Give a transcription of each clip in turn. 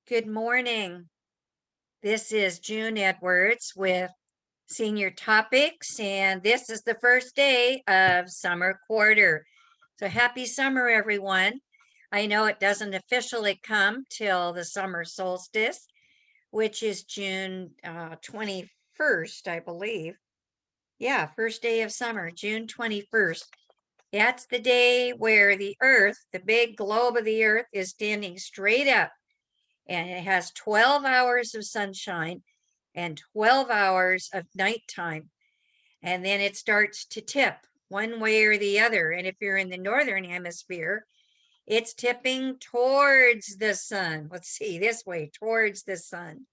Good morning. This is June Edwards with Senior Topics, and this is the first day of summer quarter. So happy summer, everyone. I know it doesn't officially come till the summer solstice, which is June 21st, I believe. Yeah, first day of summer, June 21st. That's the day where the Earth, the big globe of the Earth, is standing straight up and it has 12 hours of sunshine and 12 hours of nighttime. And then it starts to tip one way or the other. And if you're in the northern hemisphere, it's tipping towards the sun. Let's see, this way, towards the sun.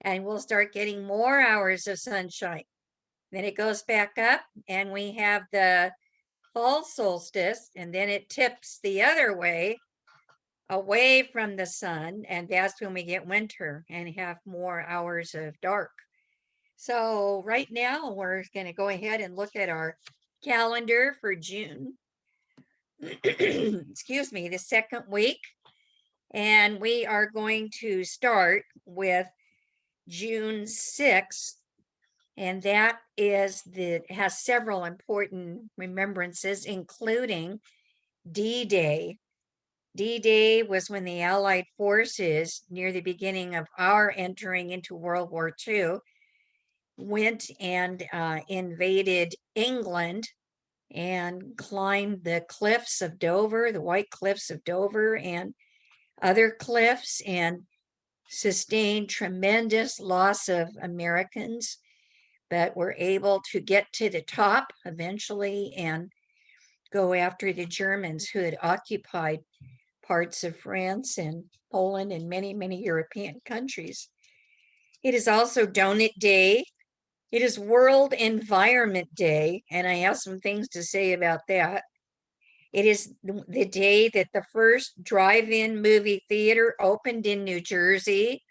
And we'll start getting more hours of sunshine. Then it goes back up, and we have the fall solstice, and then it tips the other way away from the sun, and that's when we get winter and have more hours of dark. So right now we're going to go ahead and look at our calendar for June. Excuse me, the second week. And we are going to start with June 6th. And that has several important remembrances, including D-Day. D-Day was when the Allied forces, near the beginning of our entering into World War II, went and invaded England and climbed the cliffs of Dover, the White Cliffs of Dover, and other cliffs, and sustained tremendous loss of Americans, but were able to get to the top eventually and go after the Germans who had occupied parts of France and Poland and many, many European countries. It is also Donut Day. It is World Environment Day, and I have some things to say about that. It is the day that the first drive-in movie theater opened in New Jersey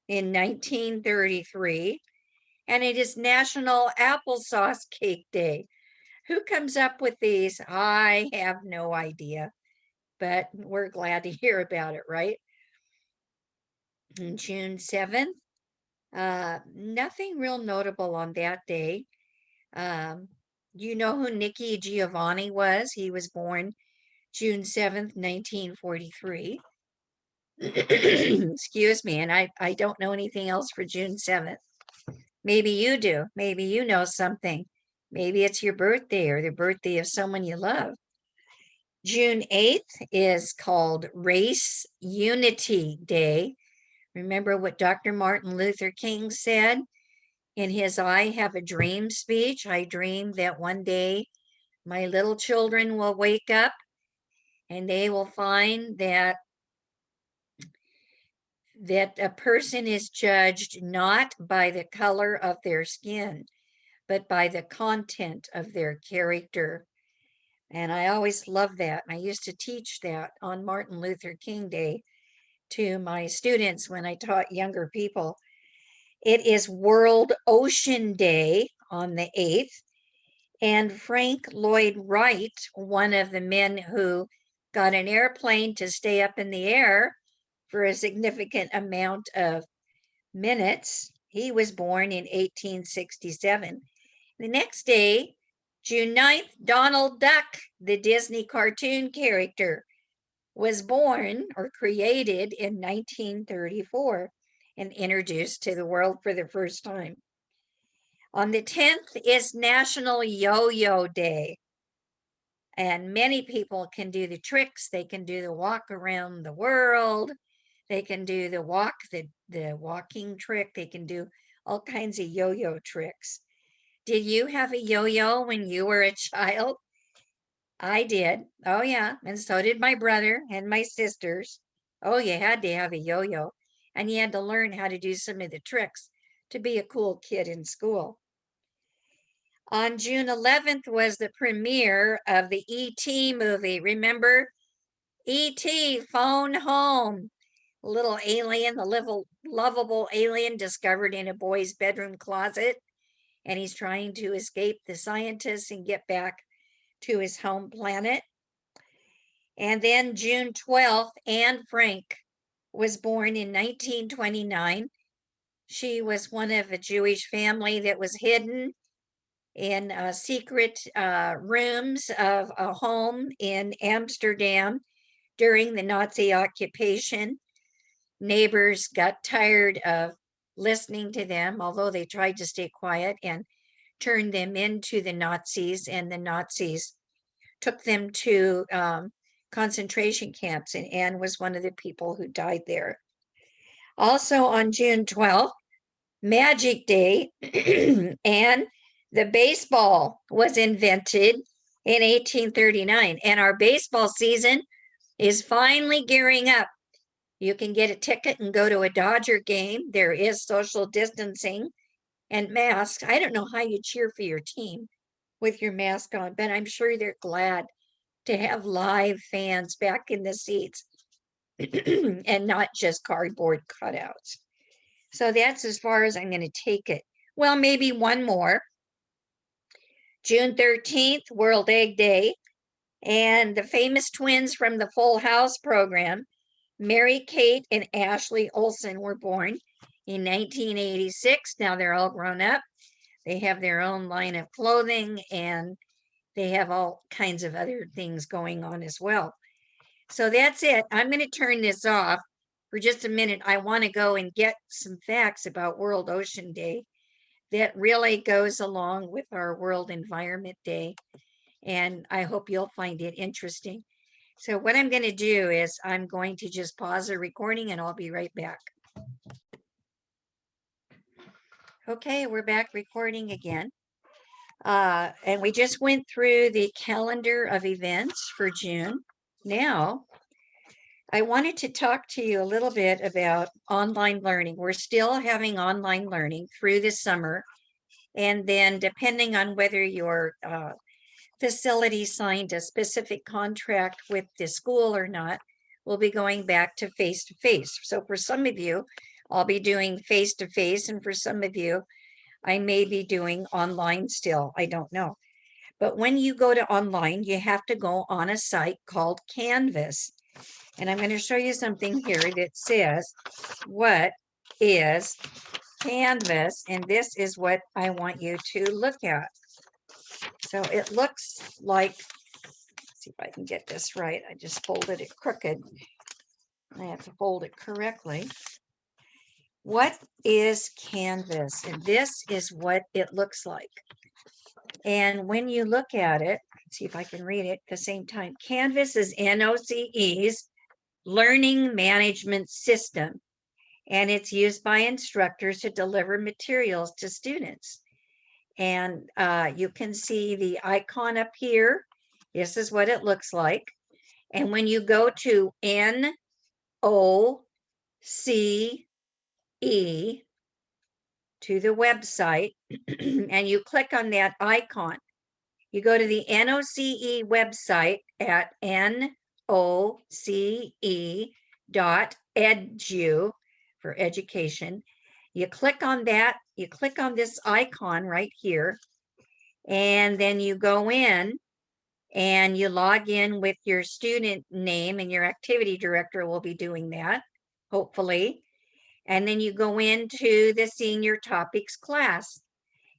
in 1933, and it is National Applesauce Cake Day. Who comes up with these? I have no idea, but we're glad to hear about it, right? June 7th, nothing real notable on that day. You know who Nicky Giovanni was? He was born June 7th, 1943. Excuse me, and I don't know anything else for June 7th. Maybe you do. Maybe you know something. Maybe it's your birthday or the birthday of someone you love. June 8th is called Race Unity Day. Remember what Dr. Martin Luther King said in his I Have a Dream speech? I dream that one day my little children will wake up and they will find that a person is judged not by the color of their skin, but by the content of their character. And I always loved that. I used to teach that on Martin Luther King Day to my students when I taught younger people. It is World Ocean Day on the 8th. And Frank Lloyd Wright, one of the men who got an airplane to stay up in the air for a significant amount of minutes, he was born in 1867. The next day, June 9th, Donald Duck, the Disney cartoon character, was born or created in 1934 and introduced to the world for the first time. On the 10th is National Yo-Yo Day. And many people can do the tricks. They can do the walk around the world. They can do the walking trick. They can do all kinds of yo-yo tricks. Did you have a yo-yo when you were a child? I did. Oh, yeah. And so did my brother and my sisters. Oh, you had to have a yo-yo. And you had to learn how to do some of the tricks to be a cool kid in school. On June 11th was the premiere of the E.T. movie. Remember? E.T. Phone Home. A little alien, the little lovable alien discovered in a boy's bedroom closet. And he's trying to escape the scientists and get back to his home planet. And then June 12th, Anne Frank was born in 1929. She was one of a Jewish family that was hidden in secret rooms of a home in Amsterdam during the Nazi occupation. Neighbors got tired of listening to them, although they tried to stay quiet, and turned them into the Nazis, and the Nazis took them to concentration camps, and Anne was one of the people who died there. Also on June 12th, Magic Day, and the baseball was invented in 1839, and our baseball season is finally gearing up. You can get a ticket and go to a Dodger game. There is social distancing and masks. I don't know how you cheer for your team with your mask on, but I'm sure they're glad to have live fans back in the seats and not just cardboard cutouts. So that's as far as I'm going to take it. Well, maybe one more. June 13th, World Egg Day. And the famous twins from the Full House program, Mary Kate and Ashley Olsen, were born in 1986. Now they're all grown up. They have their own line of clothing, and they have all kinds of other things going on as well. So that's it. I'm going to turn this off for just a minute. I want to go and get some facts about World Ocean Day that really goes along with our World Environment Day. And I hope you'll find it interesting. So what I'm going to do is I'm going to just pause the recording and I'll be right back. Okay, we're back recording again. And we just went through the calendar of events for June. Now, I wanted to talk to you a little bit about online learning. We're still having online learning through the summer. And then depending on whether your facility signed a specific contract with the school or not, we'll be going back to face-to-face. So for some of you, I'll be doing face-to-face, and for some of you, I may be doing online still. I don't know. But when you go to online, you have to go on a site called Canvas. And I'm going to show you something here that says, what is Canvas? And this is what I want you to look at. So it looks like, let's see if I can get this right. I just folded it crooked. I have to fold it correctly. What is Canvas? And this is what it looks like. And when you look at it, let's see if I can read it at the same time. Canvas is NOCE's learning management system, and it's used by instructors to deliver materials to students. And you can see the icon up here. This is what it looks like. And when you go to NOCE, to the website, and you click on that icon, you go to the NOCE website at noce.edu for education. You click on that, you click on this icon right here, and then you go in and you log in with your student name, and your activity director will be doing that, hopefully. And then you go into the senior topics class,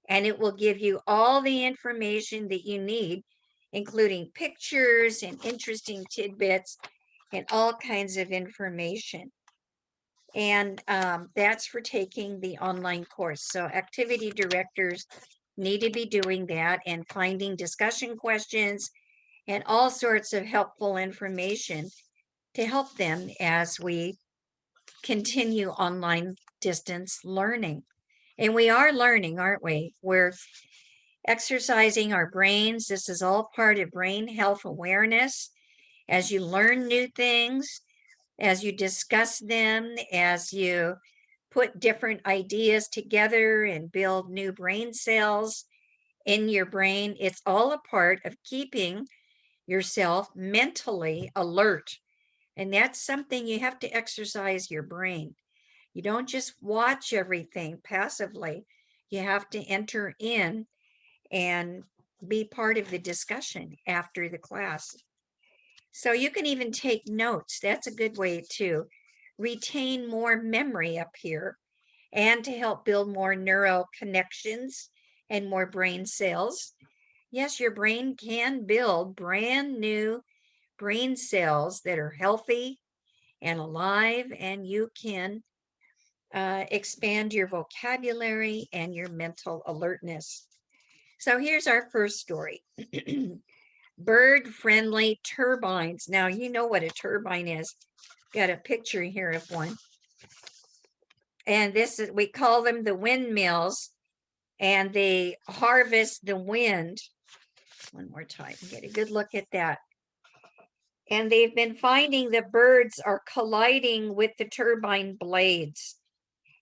and it will give you all the information that you need, including pictures and interesting tidbits and all kinds of information. And that's for taking the online course. So activity directors need to be doing that and finding discussion questions and all sorts of helpful information to help them as we continue online distance learning. And we are learning, aren't we? We're exercising our brains. This is all part of brain health awareness. As you learn new things, as you discuss them, as you put different ideas together and build new brain cells in your brain, it's all a part of keeping yourself mentally alert. And that's something you have to exercise your brain. You don't just watch everything passively. You have to enter in and be part of the discussion after the class. So you can even take notes. That's a good way too. retain more memory up here and to help build more neural connections and more brain cells. Yes, your brain can build brand new brain cells that are healthy and alive, and you can expand your vocabulary and your mental alertness. So here's our first story. Bird-friendly turbines. Now, you know what a turbine is. Got a picture here of one. And this is, we call them the windmills, and they harvest the wind. One more time, get a good look at that. And they've been finding that birds are colliding with the turbine blades.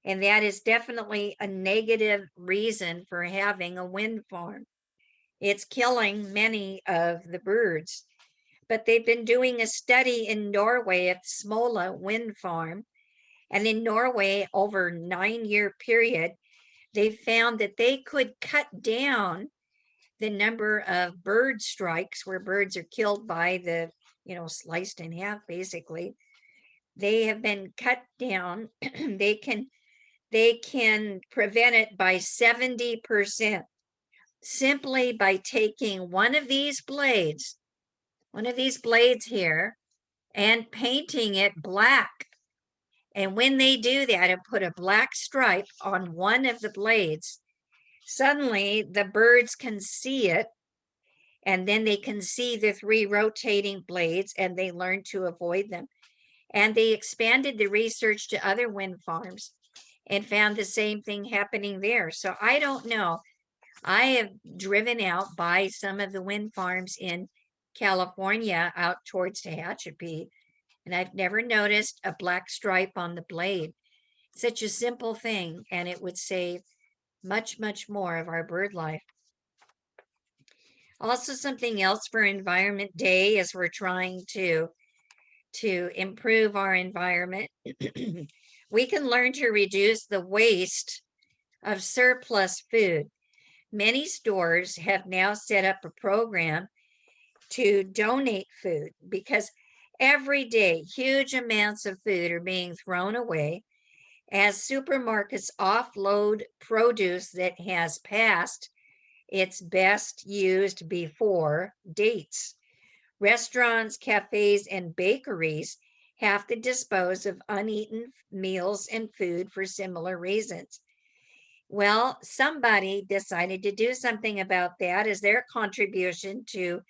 And that is definitely a negative reason for having a wind farm. It's killing many of the birds. But they've been doing a study in Norway at Smola Wind Farm. And in Norway, over a 9-year period, they found that they could cut down the number of bird strikes where birds are killed by the, sliced in half, basically. They have been cut down. they can prevent it by 70% simply by taking one of these blades here, and painting it black. And when they do that and put a black stripe on one of the blades, suddenly the birds can see it, and then they can see the 3 rotating blades, and they learn to avoid them. And they expanded the research to other wind farms and found the same thing happening there. So I don't know. I have driven out by some of the wind farms in California out towards Tehachapi, and I've never noticed a black stripe on the blade. Such a simple thing, and it would save much, much more of our bird life. Also, something else for Environment Day as we're trying to improve our environment, we can learn to reduce the waste of surplus food. Many stores have now set up a program to donate food because every day huge amounts of food are being thrown away as supermarkets offload produce that has passed its best used before dates. Restaurants, cafes, and bakeries have to dispose of uneaten meals and food for similar reasons. Well, somebody decided to do something about that as their contribution to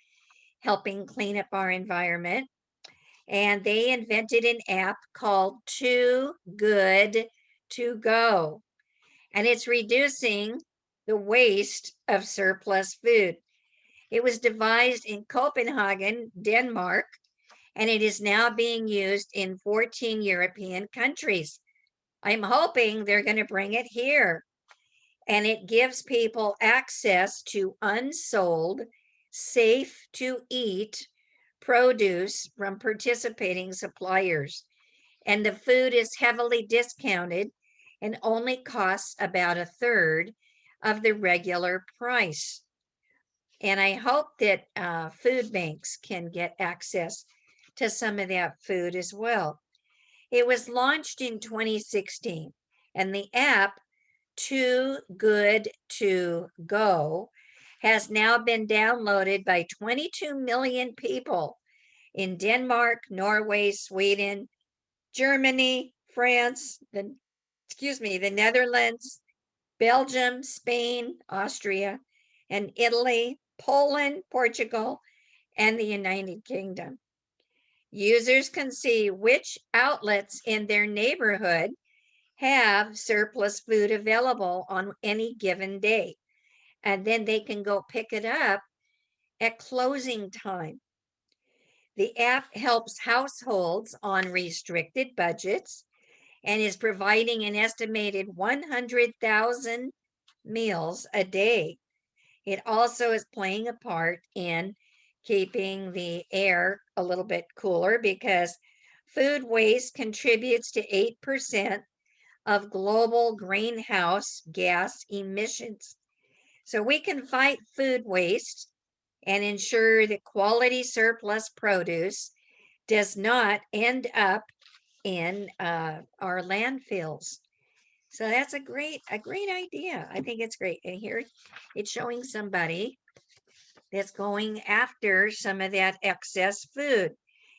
helping clean up our environment. And they invented an app called Too Good To Go. And it's reducing the waste of surplus food. It was devised in Copenhagen, Denmark, and it is now being used in 14 European countries. I'm hoping they're going to bring it here. And it gives people access to unsold, safe to eat produce from participating suppliers. And the food is heavily discounted and only costs about a third of the regular price. And I hope that food banks can get access to some of that food as well. It was launched in 2016, and the app Too Good To Go has now been downloaded by 22 million people in Denmark, Norway, Sweden, Germany, France, the Netherlands, Belgium, Spain, Austria, and Italy, Poland, Portugal, and the United Kingdom. Users can see which outlets in their neighborhood have surplus food available on any given day, and then they can go pick it up at closing time. The app helps households on restricted budgets and is providing an estimated 100,000 meals a day. It also is playing a part in keeping the air a little bit cooler because food waste contributes to 8% of global greenhouse gas emissions. So we can fight food waste and ensure that quality surplus produce does not end up in our landfills. So that's a great idea. I think it's great. And here it's showing somebody that's going after some of that excess food.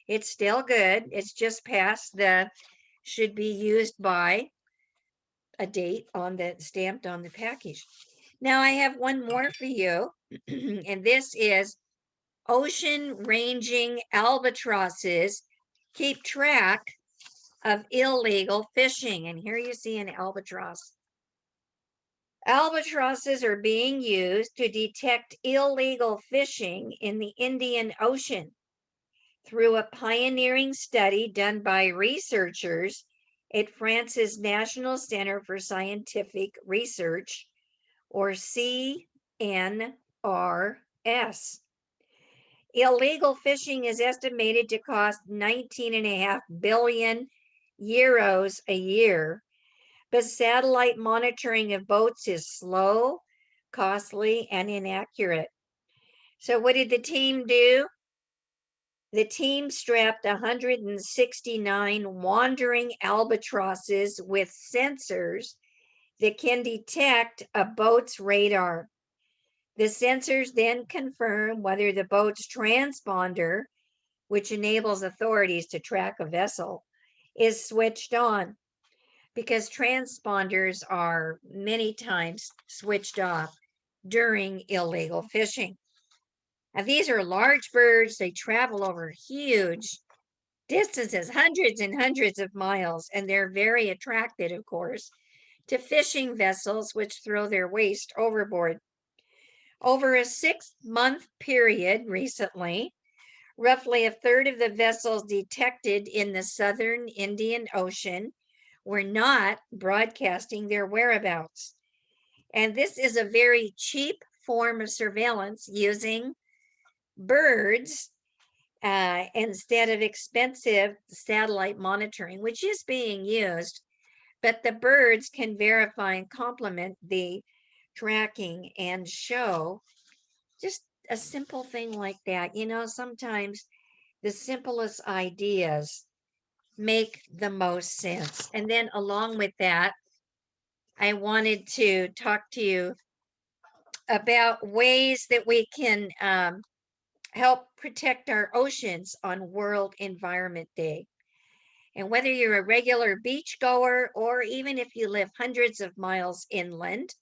It's still good. It's just past the should be used by a date on the stamped on the package. Now I have one more for you, and this is ocean ranging albatrosses keep track of illegal fishing. And here you see an albatross. Albatrosses are being used to detect illegal fishing in the Indian Ocean through a pioneering study done by researchers at France's National Center for Scientific Research, or CNRS. Illegal fishing is estimated to cost 19.5 billion euros a year, but satellite monitoring of boats is slow, costly, and inaccurate. So, what did the team do? The team strapped 169 wandering albatrosses with sensors that can detect a boat's radar. The sensors then confirm whether the boat's transponder, which enables authorities to track a vessel, is switched on, because transponders are many times switched off during illegal fishing. Now, these are large birds. They travel over huge distances, hundreds and hundreds of miles, and they're very attracted, of course, to fishing vessels which throw their waste overboard. Over a 6-month period recently, roughly a third of the vessels detected in the southern Indian Ocean were not broadcasting their whereabouts. And this is a very cheap form of surveillance using birds instead of expensive satellite monitoring, which is being used, but the birds can verify and complement the tracking and show just a simple thing like that. You know, sometimes the simplest ideas make the most sense. And then along with that, I wanted to talk to you about ways that we can help protect our oceans on World Environment Day. And whether you're a regular beach goer or even if you live hundreds of miles inland,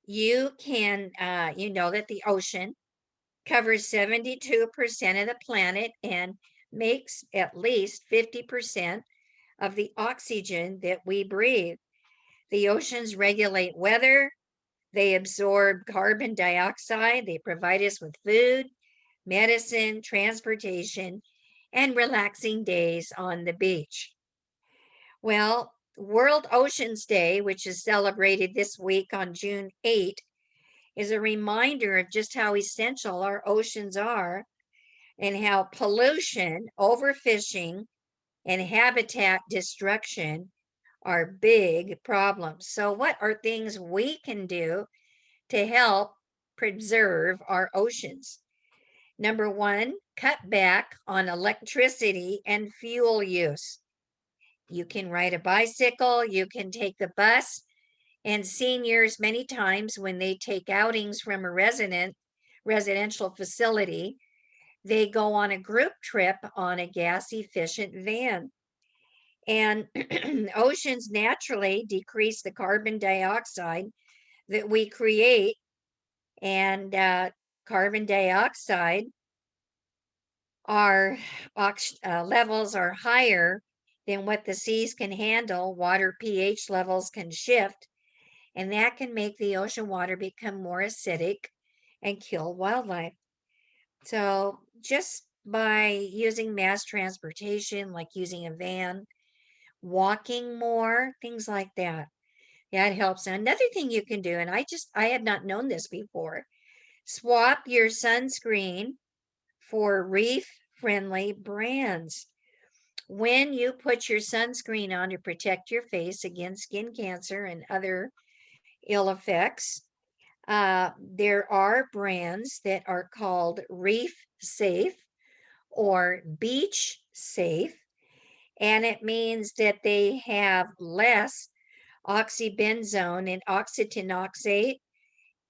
you can, you know that the ocean covers 72% of the planet and makes at least 50% of the oxygen that we breathe. The oceans regulate weather, they absorb carbon dioxide, they provide us with food, medicine, transportation, and relaxing days on the beach. Well, World Oceans Day, which is celebrated this week on June 8, is a reminder of just how essential our oceans are and how pollution, overfishing, and habitat destruction are big problems. So, what are things we can do to help preserve our oceans? Number one, cut back on electricity and fuel use. You can ride a bicycle, you can take the bus, and seniors many times when they take outings from a residential facility, they go on a group trip on a gas efficient van. And oceans naturally decrease the carbon dioxide that we create, and carbon dioxide our levels are higher than what the seas can handle. Water pH levels can shift, and that can make the ocean water become more acidic and kill wildlife. So, just by using mass transportation, like using a van, walking more, things like that, that helps. And another thing you can do, and I had not known this before, swap your sunscreen for reef friendly brands. When you put your sunscreen on to protect your face against skin cancer and other ill effects, there are brands that are called Reef Safe or Beach Safe, and it means that they have less oxybenzone and oxytenoxate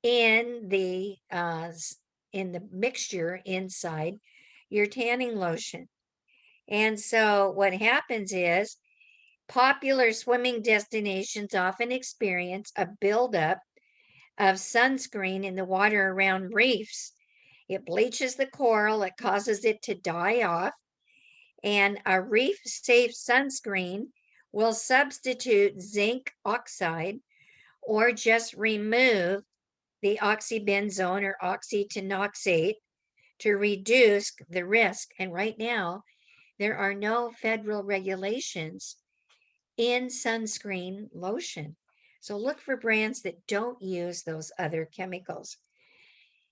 in the mixture inside your tanning lotion. And so what happens is popular swimming destinations often experience a buildup of sunscreen in the water around reefs. It bleaches the coral, it causes it to die off, and a reef safe sunscreen will substitute zinc oxide or just remove the oxybenzone or oxytenoxate to reduce the risk. And right now, there are no federal regulations in sunscreen lotion. So look for brands that don't use those other chemicals.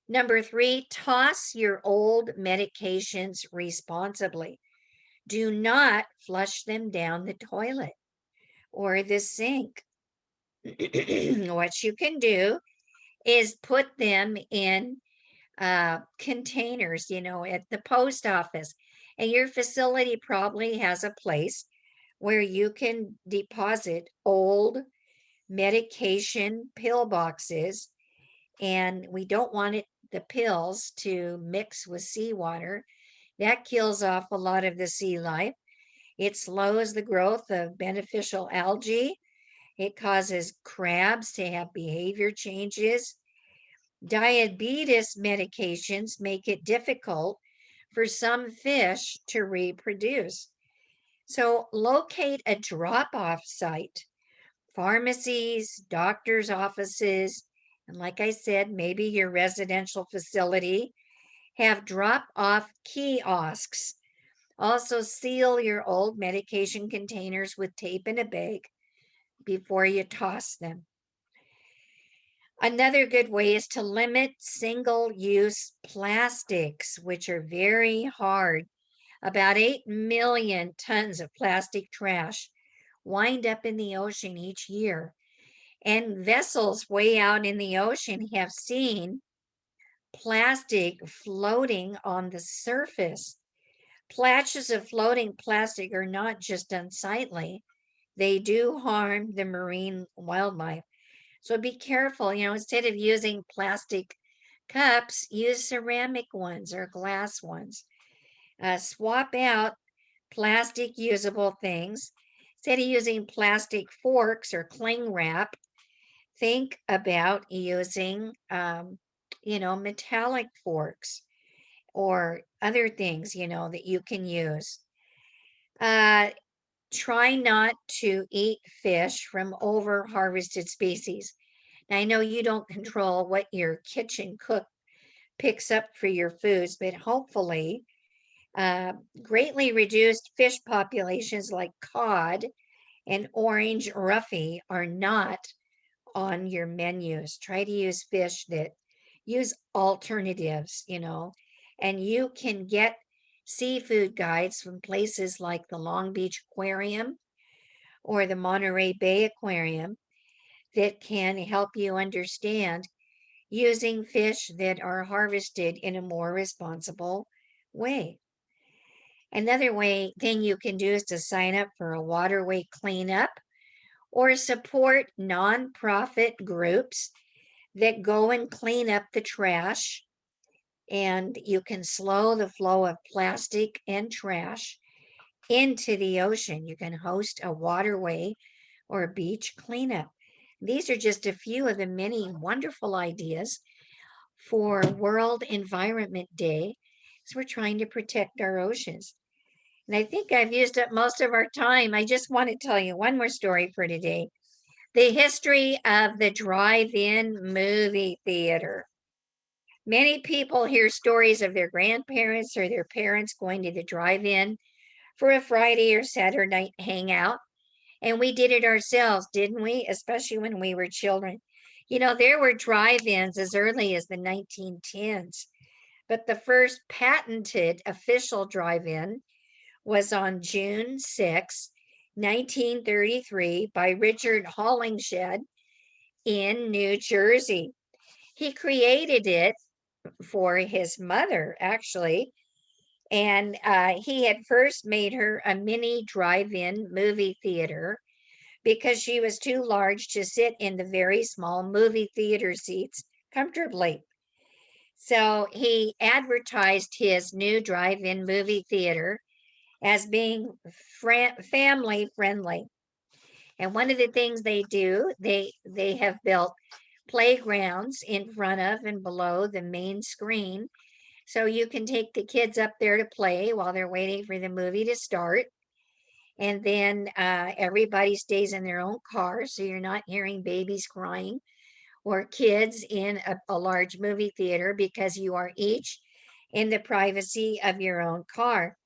Number 3, toss your old medications responsibly. Do not flush them down the toilet or the sink. What you can do is put them in containers, at the post office. And your facility probably has a place where you can deposit old medication pill boxes. And we don't want the pills to mix with seawater. That kills off a lot of the sea life. It slows the growth of beneficial algae. It causes crabs to have behavior changes. Diabetes medications make it difficult for some fish to reproduce. So locate a drop-off site, pharmacies, doctors' offices, and like I said, maybe your residential facility have drop-off kiosks. Also seal your old medication containers with tape in a bag before you toss them. Another good way is to limit single-use plastics, which are very hard. About 8 million tons of plastic trash wind up in the ocean each year. And vessels way out in the ocean have seen plastic floating on the surface. Patches of floating plastic are not just unsightly, they do harm the marine wildlife. So be careful, instead of using plastic cups, use ceramic ones or glass ones. Swap out plastic usable things. Instead of using plastic forks or cling wrap, think about using, metallic forks or other things, that you can use. Uh, Try not to eat fish from over harvested species. Now, I know you don't control what your kitchen cook picks up for your foods, but hopefully, greatly reduced fish populations like cod and orange roughy are not on your menus. Try to use fish that use alternatives, and you can get seafood guides from places like the Long Beach Aquarium or the Monterey Bay Aquarium that can help you understand using fish that are harvested in a more responsible way. Another thing you can do is to sign up for a waterway cleanup or support nonprofit groups that go and clean up the trash. And you can slow the flow of plastic and trash into the ocean. You can host a waterway or a beach cleanup. These are just a few of the many wonderful ideas for World Environment Day as we're trying to protect our oceans. And I think I've used up most of our time. I just want to tell you one more story for today. The history of the drive-in movie theater. Many people hear stories of their grandparents or their parents going to the drive-in for a Friday or Saturday night hangout. And we did it ourselves, didn't we? Especially when we were children. There were drive-ins as early as the 1910s, but the first patented official drive-in was on June 6, 1933, by Richard Hollingshead in New Jersey. He created it for his mother, actually, And he had first made her a mini drive-in movie theater because she was too large to sit in the very small movie theater seats comfortably. So he advertised his new drive-in movie theater as being family friendly. And one of the things they do, they have built playgrounds in front of and below the main screen. So you can take the kids up there to play while they're waiting for the movie to start. And then everybody stays in their own car. So you're not hearing babies crying or kids in a large movie theater because you are each in the privacy of your own car.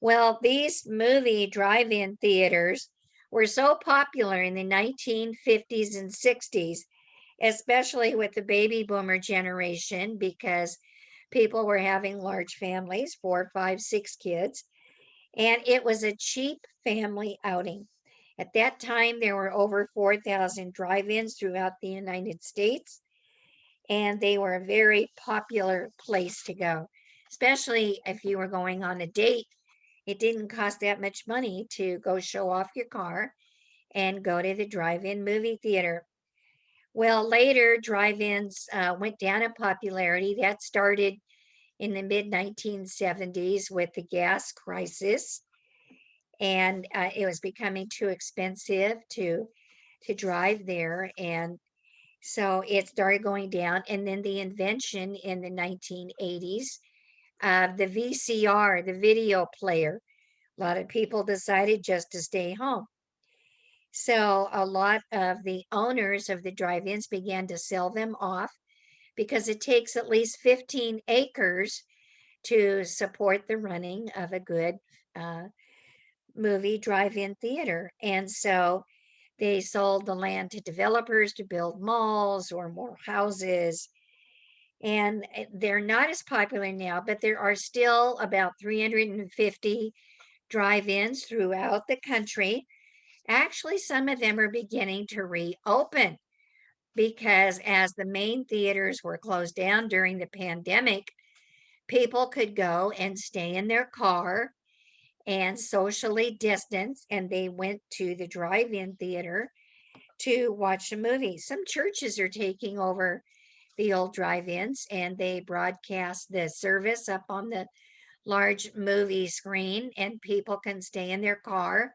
Well, these movie drive in theaters were so popular in the 1950s and 60s, especially with the baby boomer generation, because people were having large families, 4, 5, 6 kids, and it was a cheap family outing. At that time, there were over 4,000 drive ins throughout the United States, and they were a very popular place to go, especially if you were going on a date. It didn't cost that much money to go show off your car and go to the drive in movie theater. Well, later, drive ins went down in popularity. That started in the mid 1970s with the gas crisis, and it was becoming too expensive to drive there. And so it started going down. And then the invention in the 1980s of the VCR, the video player, a lot of people decided just to stay home. So a lot of the owners of the drive-ins began to sell them off because it takes at least 15 acres to support the running of a good uh, movie drive-in theater. And so they sold the land to developers to build malls or more houses. And they're not as popular now, but there are still about 350 drive-ins throughout the country. Actually, some of them are beginning to reopen because as the main theaters were closed down during the pandemic, people could go and stay in their car and socially distance, and they went to the drive-in theater to watch a movie. Some churches are taking over the old drive-ins and they broadcast the service up on the large movie screen, and people can stay in their car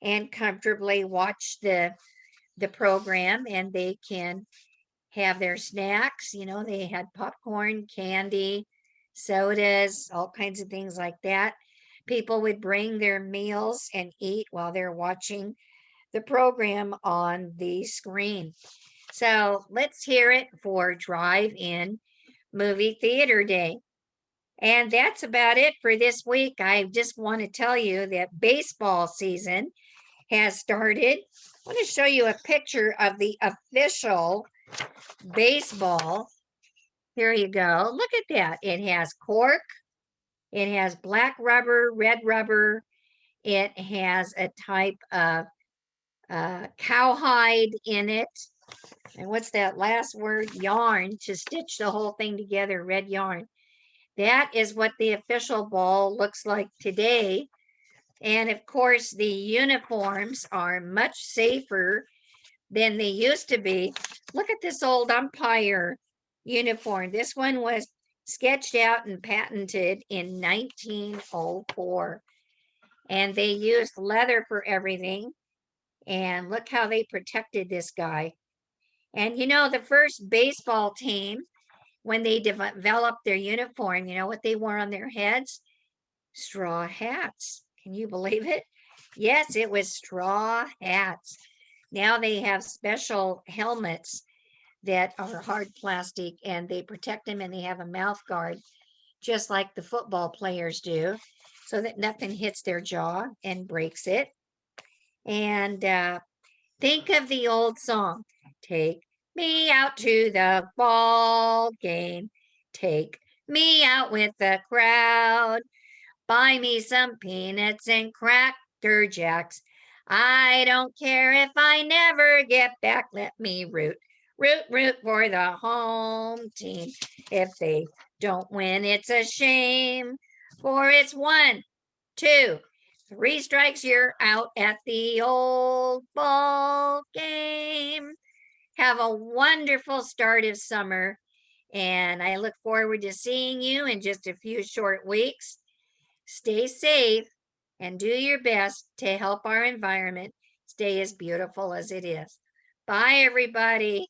and comfortably watch the program, and they can have their snacks. You know, they had popcorn, candy, sodas, all kinds of things like that. People would bring their meals and eat while they're watching the program on the screen. So let's hear it for Drive In Movie Theater Day. And that's about it for this week. I just want to tell you that baseball season has started. I want to show you a picture of the official baseball. Here you go. Look at that. It has cork, it has black rubber, red rubber, it has a type of cowhide in it. And what's that last word? Yarn to stitch the whole thing together, red yarn. That is what the official ball looks like today. And of course, the uniforms are much safer than they used to be. Look at this old umpire uniform. This one was sketched out and patented in 1904. And they used leather for everything. And look how they protected this guy. And you know, the first baseball team, when they developed their uniform, you know what they wore on their heads? Straw hats. Can you believe it? Yes, it was straw hats. Now they have special helmets that are hard plastic and they protect them, and they have a mouth guard just like the football players do so that nothing hits their jaw and breaks it. And think of the old song, Take Me Out to the Ball Game. Take me out with the crowd. Buy me some peanuts and cracker jacks. I don't care if I never get back. Let me root, root, root for the home team. If they don't win, it's a shame. For it's 1, 2, 3 strikes, you're out at the old ball game. Have a wonderful start of summer, and I look forward to seeing you in just a few short weeks. Stay safe and do your best to help our environment stay as beautiful as it is. Bye, everybody.